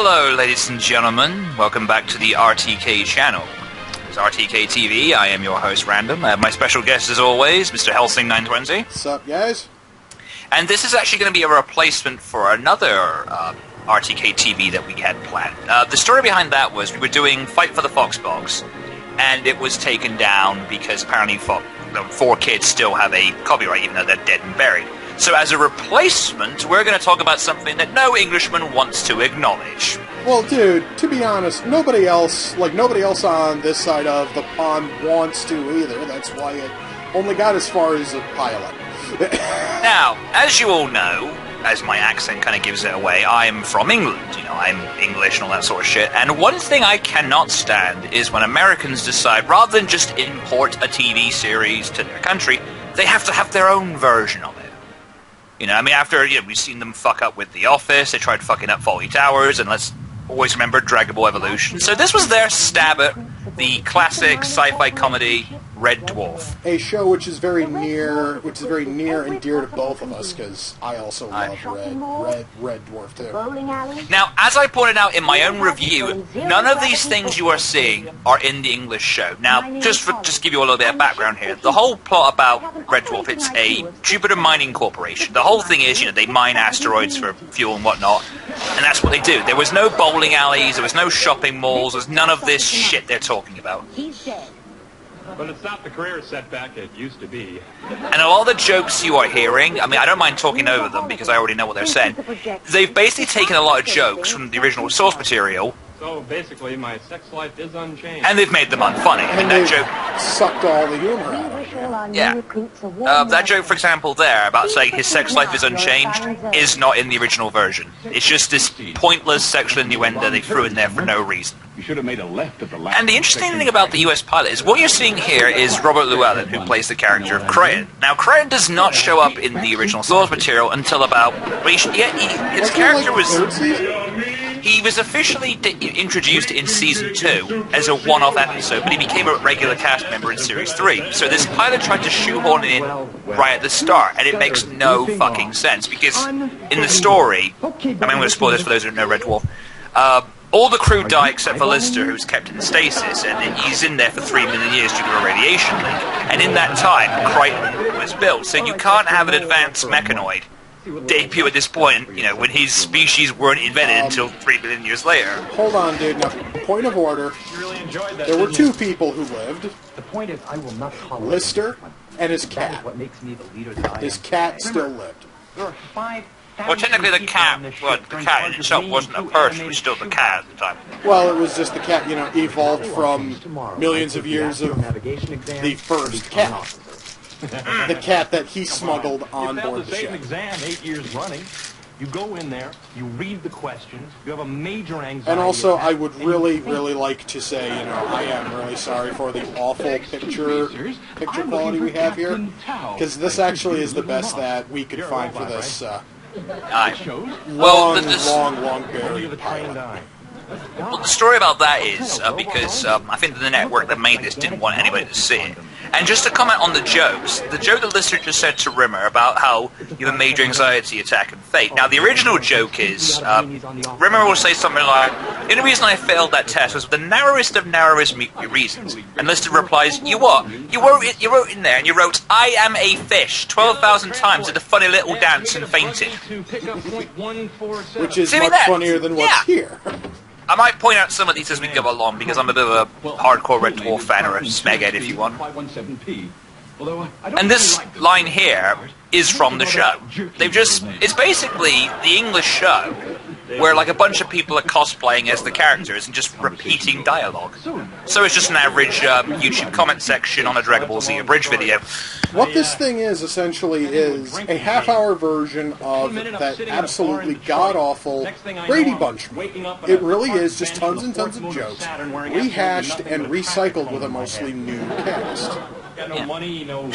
Hello, ladies and gentlemen. Welcome back to the RTK channel. It's RTK TV. I am your host, Random. I have my special guest, as always, Mr. Hellsing 920. What's up, guys? And this is actually going to be a replacement for another RTK TV that we had planned. The story behind that was we were doing Fight for the Fox Box, and it was taken down because apparently 4 kids still have a copyright, even though they're dead and buried. So as a replacement, we're going to talk about something that no Englishman wants to acknowledge. Well, dude, to be honest, nobody else on this side of the pond wants to either. That's why it only got as far as a pilot. Now, as you all know, as my accent kind of gives it away, I'm from England. You know, I'm English and all that sort of shit. And one thing I cannot stand is when Americans decide, rather than just import a TV series to their country, they have to have their own version of it. You know, I mean, after we've seen them fuck up with The Office, they tried fucking up Fawlty Towers, and let's always remember Dragon Ball Evolution. So this was their stab at the classic sci-fi comedy Red Dwarf, a show which is very near and dear to both of us, because I also love Red Dwarf too. Now, as I pointed out in my own review, none of these things you are seeing are in the English show. Now, just give you a little bit of background here. The whole plot about Red Dwarf, it's a Jupiter mining corporation. The whole thing is, they mine asteroids for fuel and whatnot, and that's what they do. There was no bowling alleys, there was no shopping malls, there's none of this shit they're talking about. But it's not the career setback it used to be. And a lot of the jokes you are hearing, I mean, I don't mind talking over them because I already know what they're saying. They've basically taken a lot of jokes from the original source material. So basically, my sex life is unchanged. And they've made them unfunny. I mean, that joke sucked all the humor out of it. Yeah. That joke, for example, there about saying his sex life is unchanged is not in the original version. It's just this pointless sexual innuendo they threw in there for no reason. You should have made a left at the last. And the interesting thing about the US pilot is what you're seeing here is Robert Llewellyn, who plays the character of Creighton. Now, Creighton does not show up in the original source material until about... his character was... He was officially introduced in Season 2 as a one-off episode, but he became a regular cast member in Series 3. So this pilot tried to shoehorn it in right at the start, and it makes no fucking sense, because in the story... I mean, I'm going to spoil this for those who don't know Red Dwarf. All the crew die except for Lister, who's kept in stasis, and he's in there for 3 million years due to a radiation leak. And in that time, Crichton was built, so you can't have an advanced mechanoid debut at this point, when his species weren't invented until 3 million years later. Hold on, dude. Now, point of order. There were 2 people who lived. The point is, I will not tolerate Lister and his cat. what makes me the leader that I am. His cat still lived. There are 5,000 Well, technically the cat in itself wasn't a person, it was still the cat at the time. Well, it was just the cat, evolved from millions of years of the first cat. The cat that he smuggled on board the ship. An exam 8 years running. You go in there, you read the questions, you have a major anxiety. And also, I would really like to say, I am really sorry for the awful picture quality we have here, because this actually is the best that we could find for this long buried pilot. Well, the story about that is because I think the network that made this didn't want anybody to see it. And just to comment on the jokes, the joke that Lister just said to Rimmer about how you have a major anxiety attack and fate. Now, the original joke is, Rimmer will say something like, the only reason I failed that test was for the narrowest of narrowest reasons. And Lister replies, you what? You wrote in there, and you wrote, I am a fish, 12,000 times, did a funny little dance and fainted. Which is much funnier than what's here. I might point out some of these as we go along, because I'm a bit of a hardcore Red Dwarf fan, or a smeghead if you want. And this line here is from the show. It's basically the English show, where like a bunch of people are cosplaying as the characters and just repeating dialogue. So it's just an average YouTube comment section on a Dragon Ball Z abridged video. What this thing is, essentially, is a half-hour version of that absolutely god-awful Brady Bunch movie. It really is just tons and tons of jokes, rehashed and recycled with a mostly new cast. Got no money, no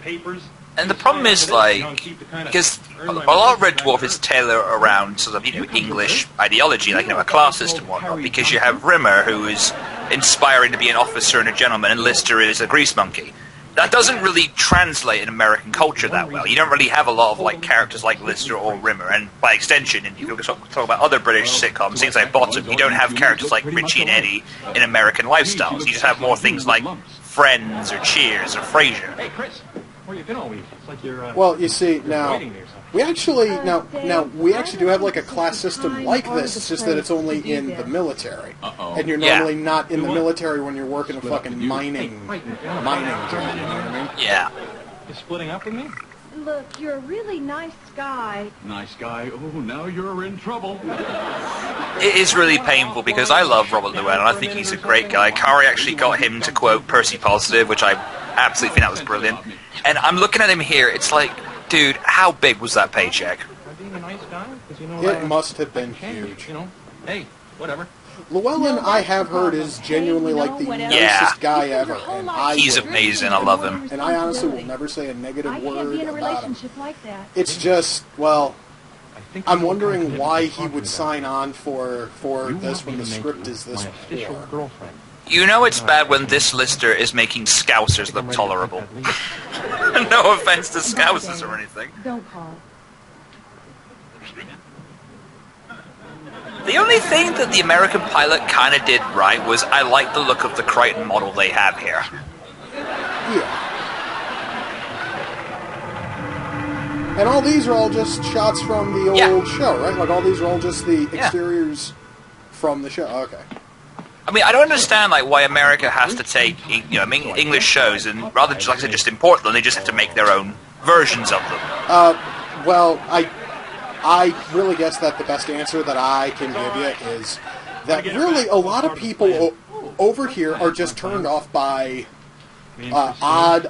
papers. And the problem is, because a lot of Red Dwarf is tailored around sort of, English ideology, like, a class system and whatnot, because you have Rimmer, who is inspiring to be an officer and a gentleman, and Lister is a grease monkey. that doesn't really translate in American culture that well. You don't really have a lot of like characters like Lister or Rimmer, and by extension, if you talk about other British sitcoms, things like Bottom, you don't have characters like Richie and Eddie in American lifestyles. You just have more things like Friends or Cheers or Frasier. Hey, Chris, where you been all week? It's like you're, Well, you see, now, waiting there or something. we actually do have like a class system like this, it's just that it's only in the military. And you're normally not in the military when you're working a fucking mining job, you know what I mean? Yeah. You splitting up with me? Look, you're a really nice guy. Nice guy. Oh, now you're in trouble. It is really painful because I love Robert Llewellyn. I think he's a great guy. Kari actually got him to quote Percy Positive, which I absolutely think that was brilliant. And I'm looking at him here, it's like, dude, how big was that paycheck? Being a nice guy? 'Cause you know It must have been huge. You know, hey, whatever. Llewellyn, I have heard, is genuinely like the nicest guy ever, and He's amazing, I love him. And I honestly will never say a negative I can't be in a word about him. relationship like that. It's just, well, I think I'm you know wondering what why you're he talking would about. sign on for You this want when me the to make script you is this my official poor. girlfriend. You know it's bad when this Lister is making Scousers look tolerable. No offense to Scousers or anything. Don't call. The only thing that the American Pilot kind of did right was I like the look of the Crichton model they have here. Yeah. And all these are all just shots from the old show, right? Like all these are all just the exteriors from the show. Okay. I mean, I don't understand like why America has to take English shows and rather like I said, just import them. They just have to make their own versions of them. Well, I really guess that the best answer that I can give you is that really a lot of people over here are just turned off by odd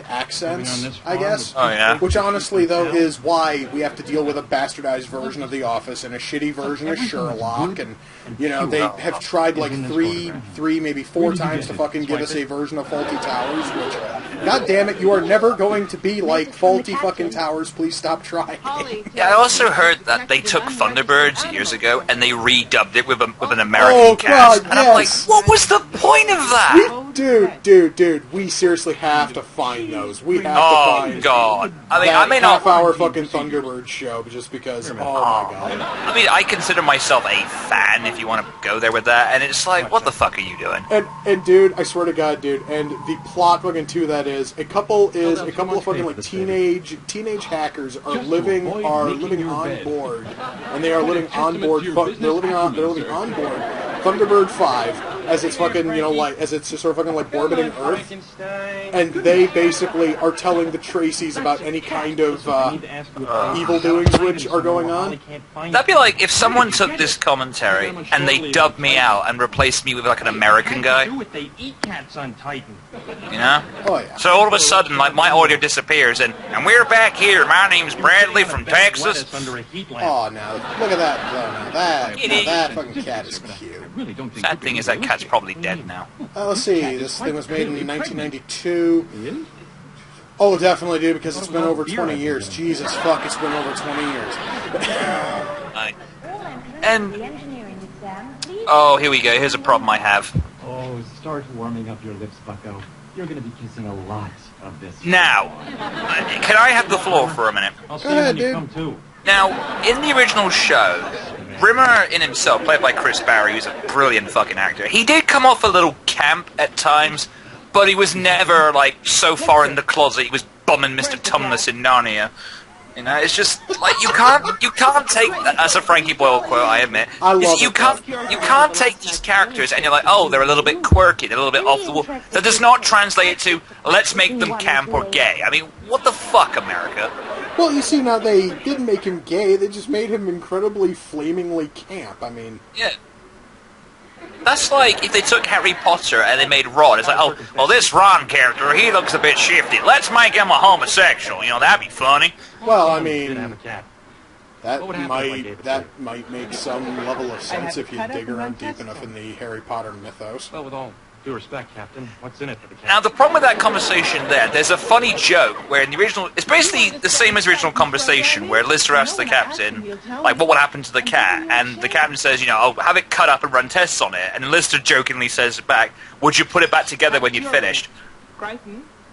accents, I guess. Oh, yeah? Which honestly, though, is why we have to deal with a bastardized version of The Office and a shitty version of Sherlock, and, you know, they have tried like three, maybe four times to fucking give us a version of Faulty Towers, which, god damn it, you are never going to be like Faulty fucking Towers, please stop trying. Yeah, I also heard that they took Thunderbirds years ago and they redubbed it with an American cast. God, and I'm like, yes. what was the point of that? Dude, we seriously have to find those. We have to find God. I mean, that I may not... half-hour fucking Thunderbird show just because, oh my god. I mean, I consider myself a fan, if you want to go there with that, and it's like, what the fuck are you doing? And dude, I swear to God, dude, and the plot fucking to that is a couple of fucking like teenage hackers are living on board, and they are living on board. They're living on board Thunderbird 5 as it's fucking as it's just sort of fucking like orbiting Earth, and they basically are telling the Tracys about any kind of evil doings which are going on. That'd be like if someone took this commentary and they dubbed me out and replaced me with like an American guy, They eat cats on Titan. you know? Oh yeah. So all of a sudden, like, my audio disappears, and we're back here. My name's Bradley from Texas. Under a heat lamp. Oh, now look at that! That fucking cat is cute. Really don't think Sad thing is that cat's probably dead now. Let's see. This thing was made in 1992. Oh, definitely, dude, because it's been over 20 years. Jesus fuck, it's been over 20 years. And The engineering exam, please. oh, here we go. Here's a problem I have. Oh, start warming up your lips, bucko. You're gonna be kissing a lot of this. Now, can I have the floor for a minute? I'll see Go you ahead, when you dude. come too. Now, in the original show, Rimmer in himself, played by Chris Barry, who's a brilliant fucking actor, he did come off a little camp at times, but he was never, like, so far in the closet he was bumming Mr. Tumnus in Narnia. You know, it's just, like, you can't take, that's a Frankie Boyle quote, I admit. I love you it, can't take these characters and you're like, oh, they're a little bit quirky, they're a little bit off the wall. That does not translate it to, let's make them camp or gay. I mean, what the fuck, America? Well, you see, now they didn't make him gay. They just made him incredibly flamingly camp. I mean, Yeah. That's like if they took Harry Potter and they made Ron. It's like, oh, well, this Ron character, he looks a bit shifty. Let's make him a homosexual. You know, that'd be funny. well, I Didn't have a mean, cat. that What would happen if I gave it to you? might make some level of sense if you dig around deep enough in the Harry Potter mythos. Well, with all due respect, Captain, what's in it for the cat? Now, the problem with that conversation there's a funny joke where in the original, it's basically the same as the original conversation where Lister asks the captain, like, what would happen to the cat? And the captain says, you know, I'll have it cut up and run tests on it. And Lister jokingly says back, would you put it back together when you'd finished?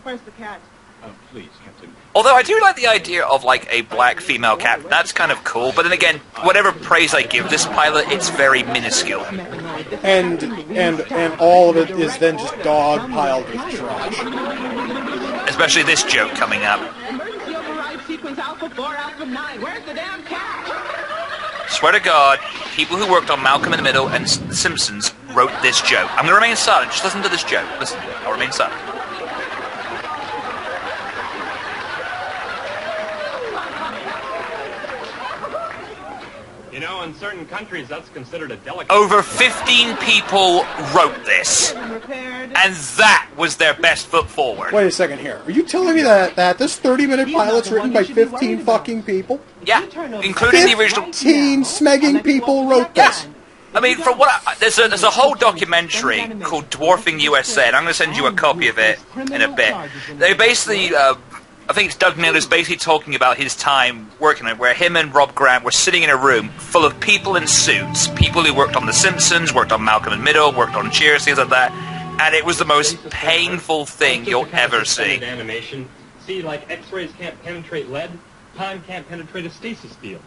Where's the cat? Oh, please, Captain. Although I do like the idea of like a black female captain. That's kind of cool. But then again, whatever praise I give this pilot, it's very minuscule. And all of it is then just dog piled with trash. Especially this joke coming up. Emergency override sequence Alpha 4, Alpha 9. Where's the damn cat? Swear to God, people who worked on Malcolm in the Middle and The Simpsons wrote this joke. I'm going to remain silent. Just listen to this joke. Listen to it. I'll remain silent. You know, in certain countries, that's considered a delicacy. Over 15 people wrote this. Repaired. And that was their best foot forward. Wait a second here. Are you telling me that this 30-minute pilot's written by 15 fucking people? Yeah, including the original. 15 smegging people wrote this. I mean, from what there's a whole documentary called Dwarfing USA, and I'm going to send you a copy of it in a bit. They basically, I think it's Doug Miller's basically talking about his time working on it, where him and Rob Grant were sitting in a room full of people in suits, people who worked on The Simpsons, worked on Malcolm in the Middle, worked on Cheers, things like that, and it was the most painful thing you'll ever see. Animation. See, like X-rays can't penetrate lead, time can't penetrate a stasis field.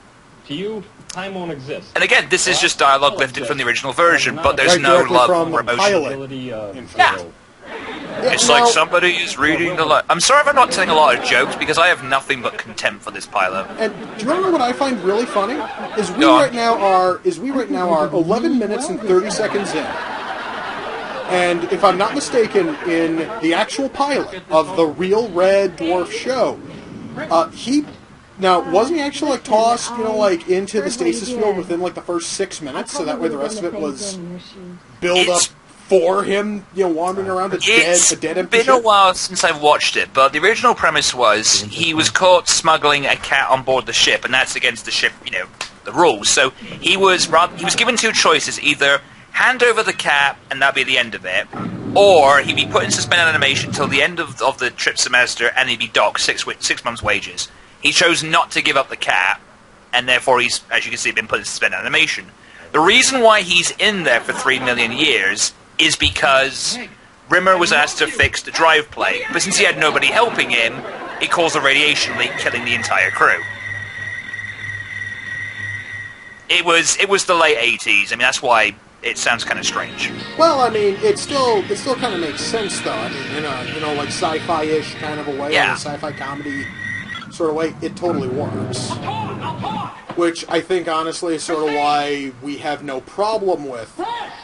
To you, time won't exist. And again, this is just dialogue lifted from the original version, but there's Right no directly love from or the emotion. pilot. Yeah. It's like now- somebody is reading the I'm sorry if I'm not telling a lot of jokes, because I have nothing but contempt for this pilot. And do you remember what I find really funny? Is we Go on. right now are 11 minutes and 30 seconds in. And if I'm not mistaken, in the actual pilot of the real Red Dwarf show, wasn't he actually like tossed, like into the stasis field within like the first 6 minutes, so that way the rest of it was build up for him, wandering around a dead empty It's been a ship? while since I've watched it, but the original premise was he was caught smuggling a cat on board the ship, and that's against the ship, the rules. So he was given two choices: either hand over the cat, and that'd be the end of it, or he'd be put in suspended animation till the end of the trip semester, and he'd be docked 6 months' wages. He chose not to give up the cat, and therefore he's, as you can see, been put in suspended animation. The reason why he's in there for 3 million years is because Rimmer was asked to fix the drive plate, but since he had nobody helping him, it caused a radiation leak, killing the entire crew. It was the late 80s. I mean, that's why it sounds kind of strange. Well, I mean, it still kind of makes sense, though. I mean, in a like sci-fi-ish kind of a way, Yeah. in a sci-fi comedy sort of way, it totally works. Which I think, honestly, is sort of why we have no problem with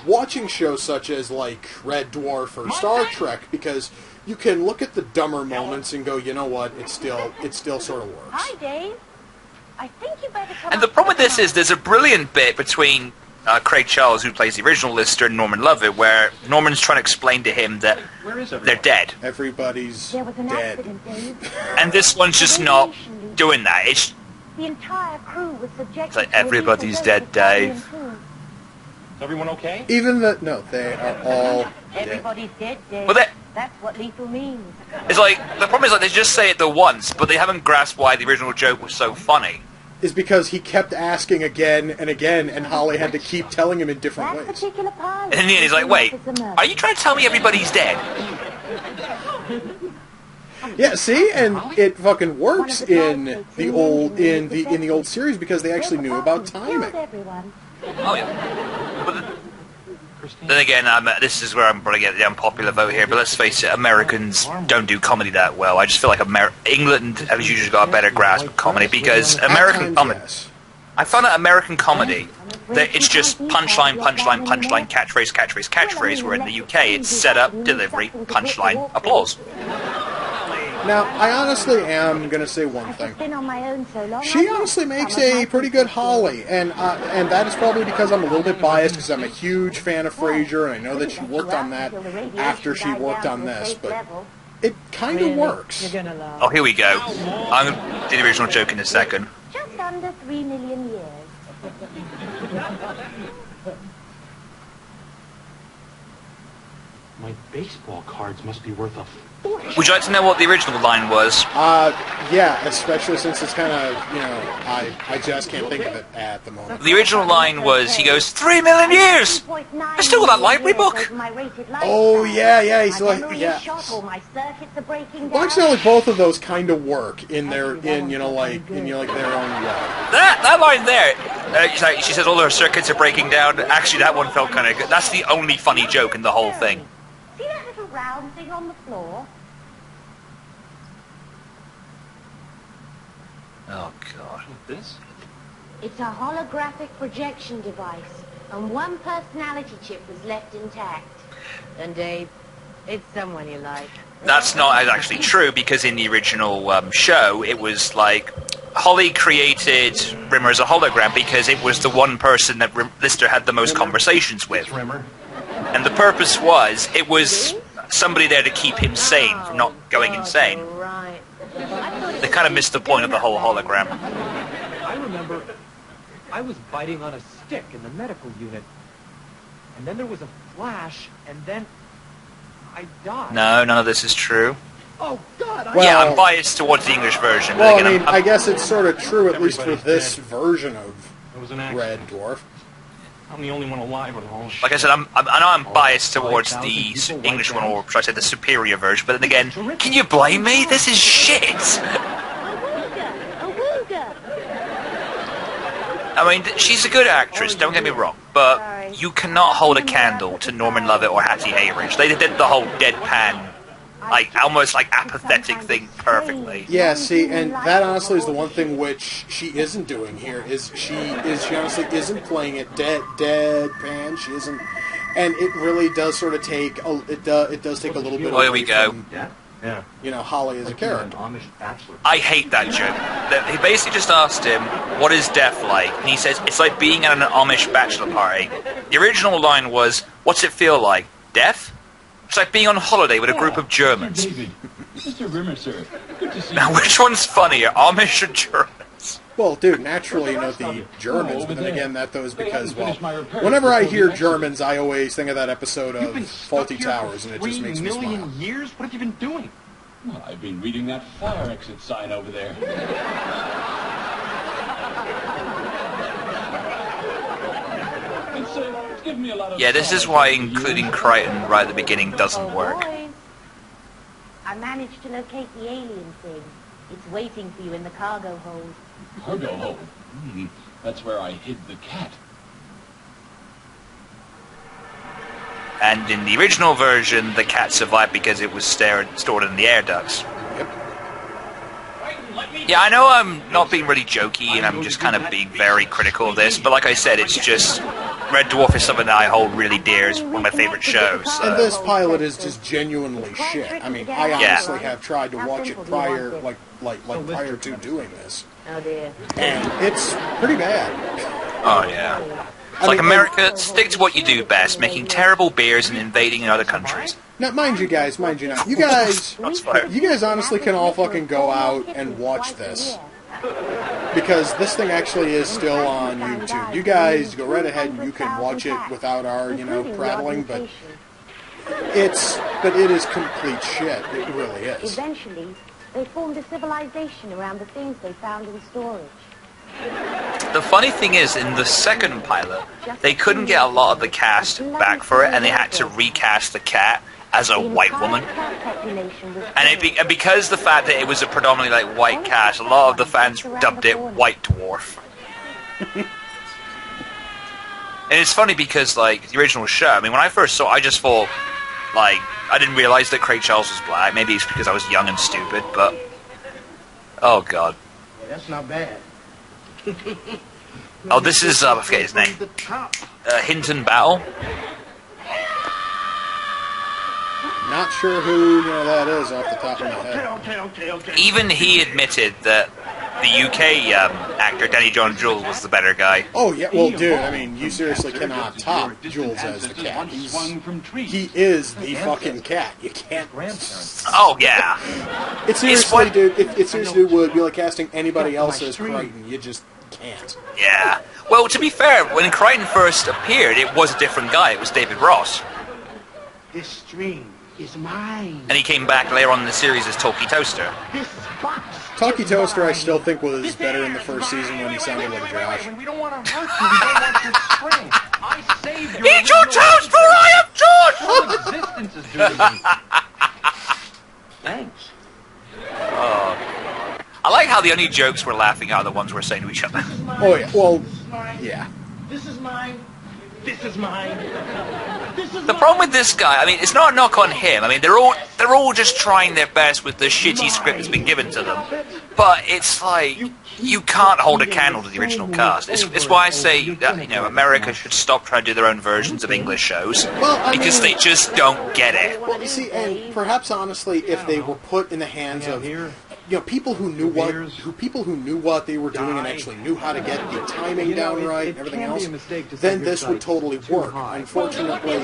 watching shows such as, like, Red Dwarf or Star Trek, because you can look at the dumber moments and go, you know what, it still sort of works. Hi, Dave. I think you better come And the up problem with to this is there's a brilliant bit between Craig Charles, who plays the original Lister, and Norman Lovett, where Norman's trying to explain to him that they're dead. Everybody's There was an dead. accident, Dave. And this one's just not doing that. It's The entire crew was subjected It's like, to a everybody's lethal dead, dose of Valium Dave. food. Is everyone okay? No, they are all dead. Everybody's dead, Dave. Well, That's what lethal means. it's like the problem is like they just say it the once, but they haven't grasped why the original joke was so funny. Is because he kept asking again and again, and Holly had to keep telling him in different That ways. particular pilot. And in the end, he's like, "Wait, are you trying to tell me everybody's dead?" Yeah, see, and it fucking works in the old series because they actually knew about timing. Everyone. Oh yeah. But then again, this is where I'm probably get the unpopular vote here. But let's face it, Americans don't do comedy that well. I just feel like England has usually got a better grasp of comedy because American At times, comedy. yes. I found that American comedy, that it's just punchline, punchline, punchline, catchphrase, catchphrase, catchphrase. Where in the UK, it's setup, delivery, punchline, applause. Now, I honestly am going to say one I've thing. just been on my own so long. She honestly makes a pretty good Holly, and that is probably because I'm a little bit biased because I'm a huge fan of Frasier, and I know that she worked on that after she worked on this, but it kind of works. Oh, here we go. I'm going to do the original joke in a second. Just under 3 million years. My baseball cards must be worth a fortune. Would you like to know what the original line was? Yeah, especially since it's kind of, I just can't think of it at the moment. The original line was, he goes, 3 million years! I still got that library book! Oh, yeah, he's like, yeah. Well, actually, like, both of those kind of work in their, their own way. That line there, she says all her circuits are breaking down. Actually, that one felt kind of good. That's the only funny joke in the whole thing. See that little round thing on the floor? Oh, God. This? It's a holographic projection device, and one personality chip was left intact. And Dave, it's someone you like. That's not actually true, because in the original show, it was like Holly created Rimmer as a hologram because it was the one person that Lister had the most conversations with. Rimmer. And the purpose was, it was somebody there to keep him sane from not going insane. Right. They kind of missed the point of the whole hologram. I remember I was biting on a stick in the medical unit. And then there was a flash, and then I died. No, none of this is true. Oh, God! Well, Yeah, I'm biased towards the English version. Well, But again, I guess it's sort of true, at least for this version of It was an accident. Red Dwarf. I'm the only one alive with all like I said, I know I'm biased towards the English one, or should I say the superior version, but then again, can you blame me? This is shit! I mean, she's a good actress, don't get me wrong, but you cannot hold a candle to Norman Lovett or Hattie Hayridge. They did the whole deadpan, like, almost like apathetic thing perfectly. Yeah, see, and that honestly is the one thing which she isn't doing here, is she honestly isn't playing it deadpan, she isn't, and it really does sort of take, it does take a little bit Oh, here we go. from, Yeah. Holly as a character. I hate that joke. He basically just asked him, what is death like? And he says, it's like being at an Amish bachelor party. The original line was, what's it feel like? Death? It's like being on holiday with a group of Germans. David, Mr. Rimmer, sir. Good to see Now, you. which one's funnier, Amish or Germans? Well, dude, naturally, the Germans, but then again, that goes because, well, whenever I hear Germans, I always think of that episode You've of been Faulty stuck here Towers, and it just makes me 3 million smile. years? What have you been doing? Well, I've been reading that fire exit sign over there. It's given me a lot of Yeah, this is why including Crichton right at the beginning doesn't work. Boys, I managed to locate the alien thing. It's waiting for you in the cargo hold. cargo hold. That's where I hid the cat. And in the original version, the cat survived because it was stored in the air ducts. Yeah, I know I'm not being really jokey, and I'm just kind of being very critical of this, but like I said, it's just... Red Dwarf is something that I hold really dear. It's one of my favorite shows. And this pilot is just genuinely shit. I mean, I honestly have tried to watch it prior, like prior to doing this, Oh dear. and it's pretty bad. Oh, yeah. It's like America, stick to what you do best, making terrible beers and invading in other countries. Now, mind you now, you guys honestly can all fucking go out and watch this. Because this thing actually is still on YouTube. You guys go right ahead and you can watch it without our, prattling, but it is complete shit. It really is. Eventually, they formed a civilization around the things they found in storage. The funny thing is, in the second pilot, they couldn't get a lot of the cast back for it, and they had to recast the cat as a white woman. And because the fact that it was a predominantly white cast, a lot of the fans dubbed it White Dwarf. And it's funny because, the original show, I mean, when I first saw it, I just thought, I didn't realize that Craig Charles was black. Maybe it's because I was young and stupid, but... Oh, God. That's not bad. Oh, this is, I forget his name. Hinton Battle. Not sure who that is off the top of my head. Even he admitted that the UK actor, Danny John Jules, was the better guy. Oh, yeah, well, dude, I mean, you seriously cannot top Jules as the cat. He is the fucking cat. You can't... Oh, yeah. It seriously, dude, it seriously would be like casting anybody else as Crichton. You just can't. Yeah. Well, to be fair, when Crichton first appeared, it was a different guy. It was David Ross. This string is mine. And he came back later on in the series as Talkie Toaster. This box. Talkie Toaster, I still think, was better in the first season when he sounded like Josh. We don't want to hurt you. We don't want your string. I saved your Eat your toast, for I am George! whole existence is due to me. Thanks. I like how the only jokes we're laughing at are the ones we're saying to each other. Oh, yeah. Well, yeah. This is mine. This is mine. This is The problem with this guy, I mean, it's not a knock on him. I mean, they're all just trying their best with the shitty script that's been given to them. But it's like, you can't hold a candle to the original cast. It's why I say that, you know, America should stop trying to do their own versions of English shows. Because they just don't get it. Well, you see, and perhaps honestly, if they were put in the hands of, you know, people who knew what they were doing and actually knew how to get the timing down right and everything else, then this would totally work. Unfortunately,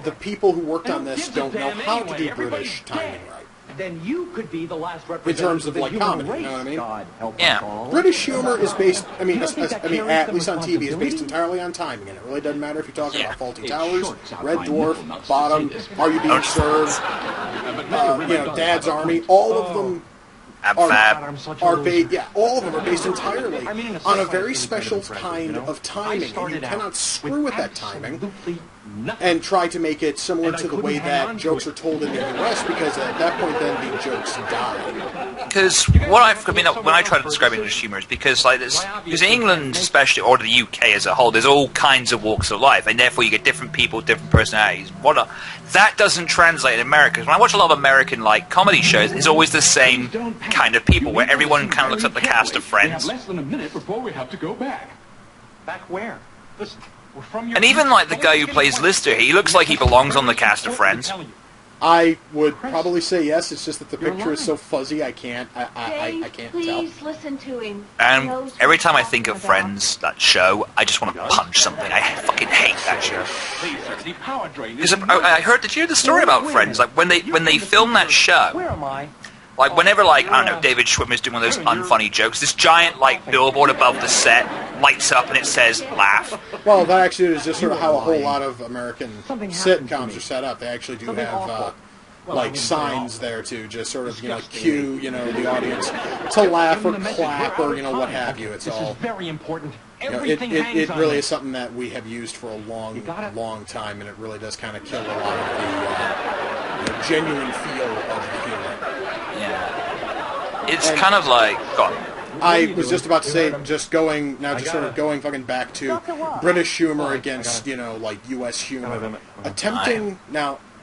the people who worked on this don't know how to do British timing right. Then you could be the last In representative terms of, like, the human comedy, you race. know what I mean? God help us Yeah. all. British humor is based, at least on TV, is based entirely on timing, and it really doesn't matter if you're talking about Faulty Towers, Red Dwarf, Bottom, Are You Being Served, Dad's Army, all of them all of them are based entirely on a very special kind of timing, and you cannot screw with that timing and try to make it similar to the way that jokes are told in the US, because at that point then the jokes die. Because when I try to describe English humor, is because because England especially, or the UK as a whole, there's all kinds of walks of life, and therefore you get different people, different personalities. That doesn't translate in America. When I watch a lot of American comedy shows, it's always the same kind of people, where everyone kind of looks up the cast of Friends. We have less than a minute before we have to go back. Back where? Listen, we're from your... And even the guy who plays Lister, he looks like he belongs on the cast of Friends. I would probably say yes. It's just that the picture is so fuzzy. I can't. I can't tell. Please listen to him. And every time I think of Friends, that show, I just want to punch something. I fucking hate that show. Please, sir, the power drain Because is... I heard, did you hear the story about Friends? Like when they filmed that show, Where am I? like whenever I don't know, David Schwimmer's doing one of those unfunny jokes, this giant billboard above the set lights up and it says "laugh." Well, that actually is just sort of how a whole lot of American sitcoms are set up. They actually do have signs there to just sort of cue the audience to laugh or clap or what have you. It's all very important. It really is something that we have used for a long time, and it really does kind of kill a lot of the genuine feel of the humor. Yeah, it's kind of like. God. I was just about to say, going fucking back to British humor against U.S. humor, attempting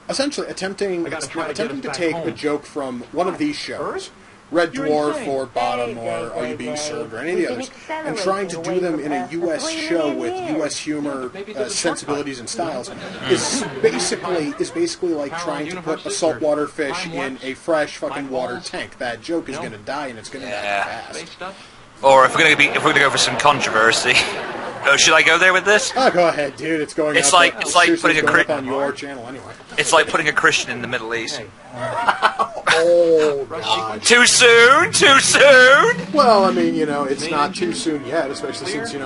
to take a joke from one of these shows, Red Dwarf or Bottom or Are You Being Served or any of the others, and trying to do them in a U.S. show with U.S. humor sensibilities and styles is basically like trying to put a saltwater fish in a fresh fucking water tank. That joke is going to die, and it's going to die fast. Or if we're gonna go for some controversy, should I go there with this? Oh, go ahead, dude. It's going. It's like putting up on your channel anyway. It's like putting a Christian in the Middle East. Oh, God. Too soon? Too soon? Well, I mean, it's not too soon yet, especially since, the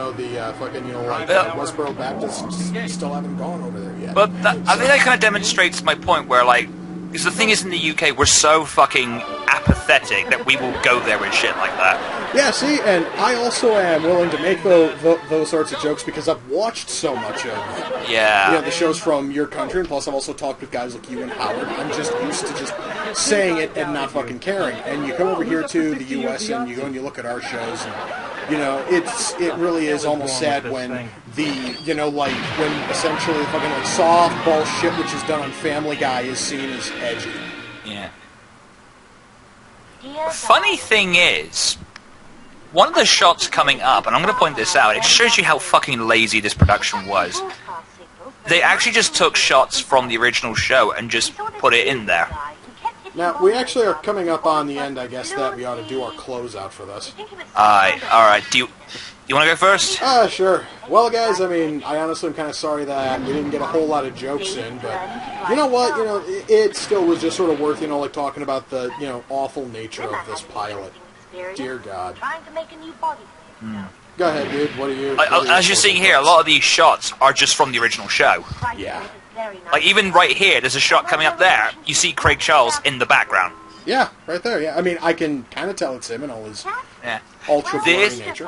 fucking, Westboro Baptists still haven't gone over there yet. But I think that kind of demonstrates my point where, because the thing is, in the UK, we're so fucking apathetic that we will go there with shit like that. Yeah, see, and I also am willing to make those sorts of jokes because I've watched so much of the shows from your country, and plus I've also talked with guys like you and Howard. I'm just used to just saying it and not fucking caring. And you come over here to the U.S. and you go and you look at our shows, and it really is almost sad when when essentially fucking softball shit which is done on Family Guy is seen as edgy. Yeah. Funny thing is, one of the shots coming up, and I'm going to point this out, it shows you how fucking lazy this production was. They actually just took shots from the original show and just put it in there. Now, we actually are coming up on the end, I guess, that we ought to do our closeout for this. Alright. Do you want to go first? Sure. Well, guys, I mean, I honestly am kind of sorry that we didn't get a whole lot of jokes in, but you know what? It still was just sort of worth, talking about the, awful nature of this pilot. Dear God. Go ahead, dude. What are you... As you're seeing here, a lot of these shots are just from the original show. Yeah. Like, even right here, there's a shot coming up there. You see Craig Charles in the background. Yeah, right there, yeah. I mean, I can kind of tell it's him and all his ultra blurry nature.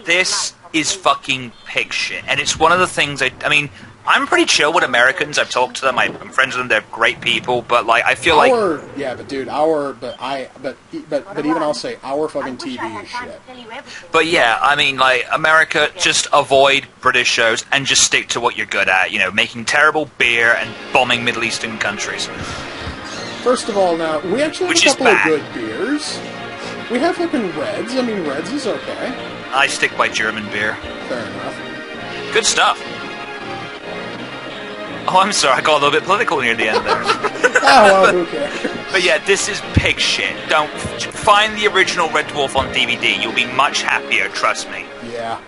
This is fucking pig shit. And it's one of the things I mean, I'm pretty chill with Americans. I've talked to them. I'm friends with them. They're great people. But, like, I feel like... Yeah, but, dude, but even I'll say, our fucking TV is shit. But, yeah, I mean, like, America, just avoid British shows and just stick to what you're good at. You know, making terrible beer and bombing Middle Eastern countries. First of all, now, we actually have a couple of good beers. We have fucking Reds. I mean, Reds is okay. I stick by German beer. Fair enough. Good stuff. Oh, I'm sorry, I got a little bit political near the end there. Oh, well, who cares? But yeah, this is pig shit. Don't find the original Red Dwarf on DVD. You'll be much happier, trust me. Yeah.